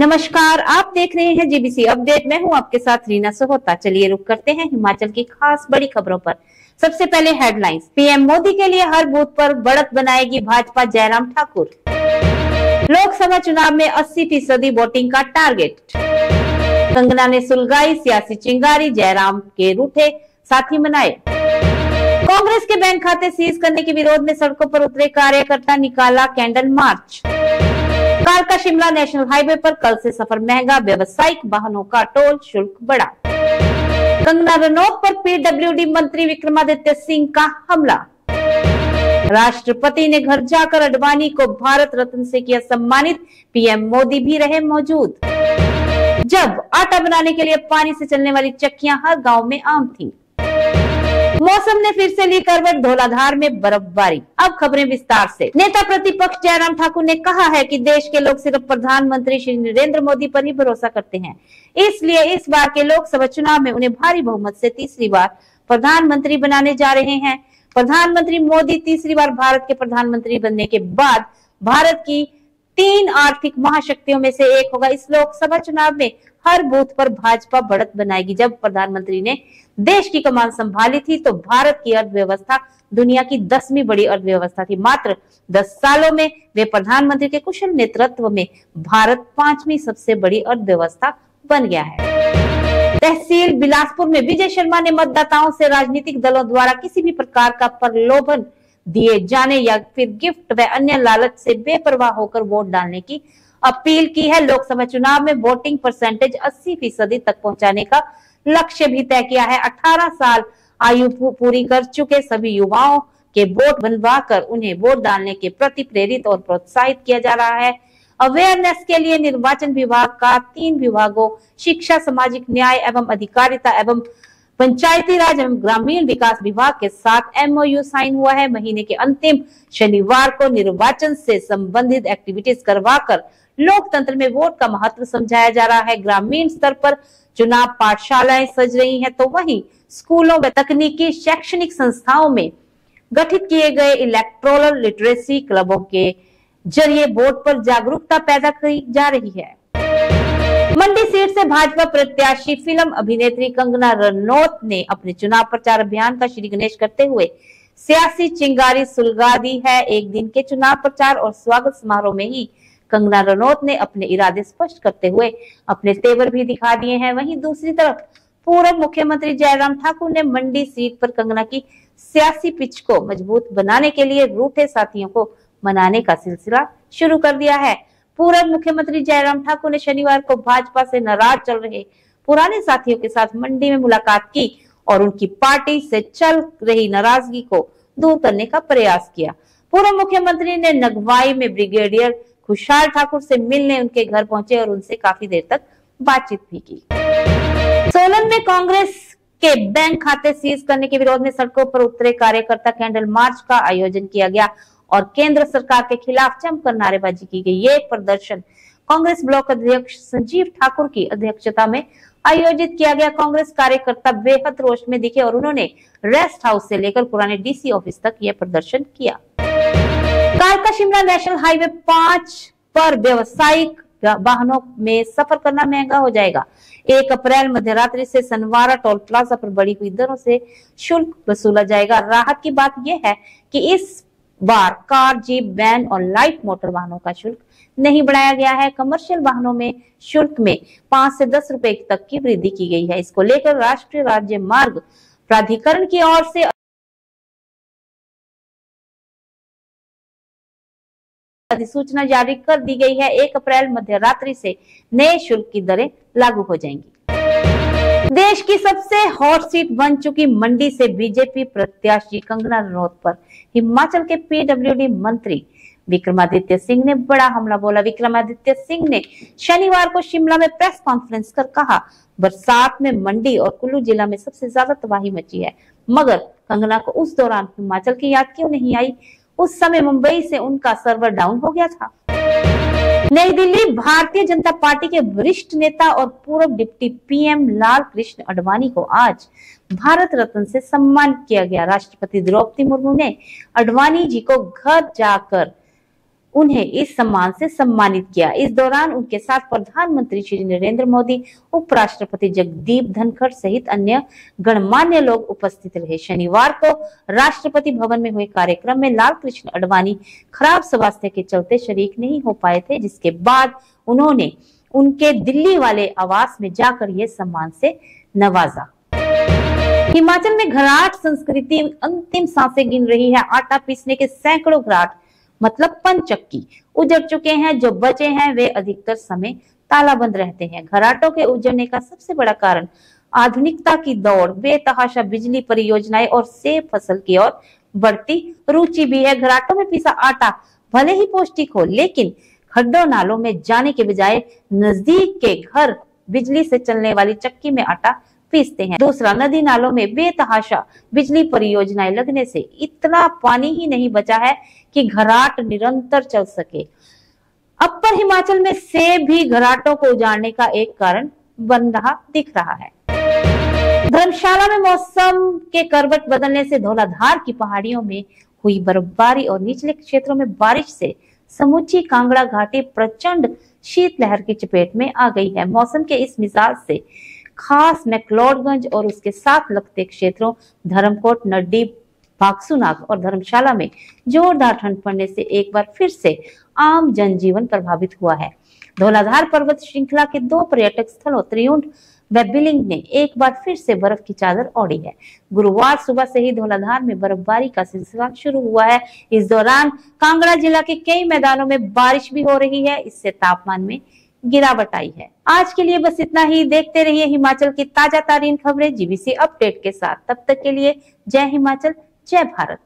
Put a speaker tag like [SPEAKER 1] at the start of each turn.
[SPEAKER 1] नमस्कार, आप देख रहे हैं जीबीसी अपडेट। मैं हूं आपके साथ रीना सोहता। चलिए रुक करते हैं हिमाचल की खास बड़ी खबरों पर। सबसे पहले हेडलाइंस। पीएम मोदी के लिए हर बूथ पर बढ़त बनाएगी भाजपा, जयराम ठाकुर। लोकसभा चुनाव में 80% वोटिंग का टारगेट। कंगना ने सुलगाई सियासी चिंगारी, जयराम के रूठे साथी मनाए। कांग्रेस के बैंक खाते सीज करने के विरोध में सड़कों पर उतरे कार्यकर्ता, निकाला कैंडल मार्च। कालका शिमला नेशनल हाईवे पर कल से सफर महंगा, व्यवसायिक वाहनों का टोल शुल्क बढ़ा। कंगना रनौत पर पीडब्ल्यूडी मंत्री विक्रमादित्य सिंह का हमला। राष्ट्रपति ने घर जाकर अडवाणी को भारत रत्न से किया सम्मानित, पीएम मोदी भी रहे मौजूद। जब आटा बनाने के लिए पानी से चलने वाली चक्कियां हर गांव में आम थीं। मौसम ने फिर से ली करवट, धौलाधार में बर्फबारी। अब खबरें विस्तार से। नेता प्रतिपक्ष जयराम ठाकुर ने कहा है कि देश के लोग सिर्फ प्रधानमंत्री श्री नरेंद्र मोदी पर ही भरोसा करते हैं, इसलिए इस बार के लोकसभा चुनाव में उन्हें भारी बहुमत से तीसरी बार प्रधानमंत्री बनाने जा रहे हैं। प्रधानमंत्री मोदी तीसरी बार भारत के प्रधानमंत्री बनने के बाद भारत की 3 आर्थिक महाशक्तियों में से एक होगा। इस लोकसभा चुनाव में हर बूथ पर भाजपा बढ़त बनाएगी। जब प्रधानमंत्री ने देश की कमान संभाली थी तो भारत की अर्थव्यवस्था दुनिया की 10वीं बड़ी अर्थव्यवस्था थी। मात्र 10 सालों में वे प्रधानमंत्री के कुशल नेतृत्व में भारत 5वीं सबसे बड़ी अर्थव्यवस्था बन गया है। तहसील बिलासपुर में विजय शर्मा ने मतदाताओं से राजनीतिक दलों द्वारा किसी भी प्रकार का प्रलोभन दिए जाने या फिर गिफ्ट व अन्य लालच से बेपरवाह होकर वोट डालने की अपील की है। लोकसभा चुनाव में वोटिंग परसेंटेज 80% तक पहुंचाने का लक्ष्य भी तय किया है। 18 साल आयु पूरी कर चुके सभी युवाओं के वोट बनवाकर उन्हें वोट डालने के प्रति प्रेरित और प्रोत्साहित किया जा रहा है। अवेयरनेस के लिए निर्वाचन विभाग का 3 विभागों शिक्षा, सामाजिक न्याय एवं अधिकारिता एवं पंचायती राज एवं ग्रामीण विकास विभाग के साथ एमओयू साइन हुआ है। महीने के अंतिम शनिवार को निर्वाचन से संबंधित एक्टिविटीज करवाकर लोकतंत्र में वोट का महत्व समझाया जा रहा है। ग्रामीण स्तर पर चुनाव पाठशालाएं सज रही हैं, तो वहीं स्कूलों व तकनीकी शैक्षणिक संस्थाओं में गठित किए गए इलेक्टोरल लिटरेसी क्लबों के जरिए वोट पर जागरूकता पैदा की जा रही है। मंडी सीट से भाजपा प्रत्याशी फिल्म अभिनेत्री कंगना रनौत ने अपने चुनाव प्रचार अभियान का श्री गणेश करते हुए सियासी चिंगारी सुलगा दी है। एक दिन के चुनाव प्रचार और स्वागत समारोह में ही कंगना रनौत ने अपने इरादे स्पष्ट करते हुए अपने तेवर भी दिखा दिए हैं। वहीं दूसरी तरफ पूर्व मुख्यमंत्री जयराम ठाकुर ने मंडी सीट पर कंगना की सियासी पिच को मजबूत बनाने के लिए रूठे साथियों को मनाने का सिलसिला शुरू कर दिया है। पूर्व मुख्यमंत्री जयराम ठाकुर ने शनिवार को भाजपा से नाराज चल रहे पुराने साथियों के साथ मंडी में मुलाकात की और उनकी पार्टी से चल रही नाराजगी को दूर करने का प्रयास किया। पूर्व मुख्यमंत्री ने नगवाई में ब्रिगेडियर खुशहाल ठाकुर से मिलने उनके घर पहुंचे और उनसे काफी देर तक बातचीत भी की। सोलन में कांग्रेस के बैंक खाते सीज करने के विरोध में सड़कों पर उतरे कार्यकर्ता, कैंडल मार्च का आयोजन किया गया और केंद्र सरकार के खिलाफ जमकर नारेबाजी की गई। ये प्रदर्शन कांग्रेस ब्लॉक अध्यक्ष संजीव ठाकुर की अध्यक्षता में आयोजित किया गया। कांग्रेस कार्यकर्ता बेहद रोष में दिखे और उन्होंने रेस्ट हाउस से लेकर पुराने डीसी ऑफिस तक यह प्रदर्शन किया। कालका शिमला नेशनल हाईवे 5 पर व्यवसायिक वाहनों में सफर करना महंगा हो जाएगा। 1 अप्रैल मध्यरात्रि से सनवारा टोल प्लाजा पर बढ़ी हुई दरों से शुल्क वसूला जाएगा। राहत की बात यह है कि इस बार कार, जीप, वैन और लाइट मोटर वाहनों का शुल्क नहीं बढ़ाया गया है। कमर्शियल वाहनों में शुल्क में 5 से 10 रुपए तक की वृद्धि की गई है। इसको लेकर राष्ट्रीय राज्य मार्ग प्राधिकरण की ओर से अधिसूचना जारी कर दी गई है। 1 अप्रैल मध्यरात्रि से नए शुल्क की दरें लागू हो जाएंगी। देश की सबसे हॉट सीट बन चुकी मंडी से बीजेपी प्रत्याशी कंगना रनौत पर हिमाचल के पीडब्ल्यूडी मंत्री विक्रमादित्य सिंह ने बड़ा हमला बोला। विक्रमादित्य सिंह ने शनिवार को शिमला में प्रेस कॉन्फ्रेंस कर कहा, बरसात में मंडी और कुल्लू जिला में सबसे ज्यादा तबाही मची है, मगर कंगना को उस दौरान हिमाचल की याद क्यों नहीं आई? उस समय मुंबई से उनका सर्वर डाउन हो गया था। नई दिल्ली, भारतीय जनता पार्टी के वरिष्ठ नेता और पूर्व डिप्टी पीएम लाल कृष्ण आडवाणी को आज भारत रत्न से सम्मानित किया गया। राष्ट्रपति द्रौपदी मुर्मू ने आडवाणी जी को घर जाकर उन्हें इस सम्मान से सम्मानित किया। इस दौरान उनके साथ प्रधानमंत्री श्री नरेंद्र मोदी, उपराष्ट्रपति जगदीप धनखड़ सहित अन्य गणमान्य लोग उपस्थित रहे। शनिवार को राष्ट्रपति भवन में हुए कार्यक्रम में लाल कृष्ण आडवाणी खराब स्वास्थ्य के चलते शरीक नहीं हो पाए थे, जिसके बाद उन्होंने उनके दिल्ली वाले आवास में जाकर ये सम्मान से नवाजा। हिमाचल में घराट संस्कृति अंतिम सांसें गिन रही है। आटा पीसने के सैकड़ों घराट मतलब पंचक्की उजड़ चुके हैं। जो बचे हैं वे अधिकतर समय तालाबंद रहते हैं। घराटों के उजड़ने का सबसे बड़ा कारण आधुनिकता की दौड़, बेतहाशा बिजली परियोजनाएं और सेब फसल की ओर बढ़ती रुचि भी है। घराटों में पीसा आटा भले ही पौष्टिक हो, लेकिन खड्डों नालों में जाने के बजाय नजदीक के घर बिजली से चलने वाली चक्की में आटा पीसते हैं। दूसरा, नदी नालों में बेतहाशा बिजली परियोजनाएं लगने से इतना पानी ही नहीं बचा है कि घराट निरंतर चल सके। अपर हिमाचल में सेब भी घराटों को उजाड़ने का एक कारण बन रहा दिख रहा है। धर्मशाला में मौसम के करवट बदलने से धौलाधार की पहाड़ियों में हुई बर्फबारी और निचले क्षेत्रों में बारिश से समूची कांगड़ा घाटी प्रचंड शीतलहर की चपेट में आ गई है। मौसम के इस मिजाज से खास मैक्लोडगंज और उसके साथ लगते क्षेत्रों धर्मकोट, नड्डी, भागसूनाग और धर्मशाला में जोरदार ठंड पड़ने से एक बार फिर से आम जनजीवन प्रभावित हुआ है। धौलाधार पर्वत श्रृंखला के 2 पर्यटक स्थलों त्रियुंड व बिलिंग ने एक बार फिर से बर्फ की चादर ओढ़ी है। गुरुवार सुबह से ही धौलाधार में बर्फबारी का सिलसिला शुरू हुआ है। इस दौरान कांगड़ा जिला के कई मैदानों में बारिश भी हो रही है। इससे तापमान में गिरावट आई है। आज के लिए बस इतना ही। देखते रहिए हिमाचल की ताजा तारीन खबरें जीबीसी अपडेट के साथ। तब तक के लिए जय हिमाचल, जय भारत।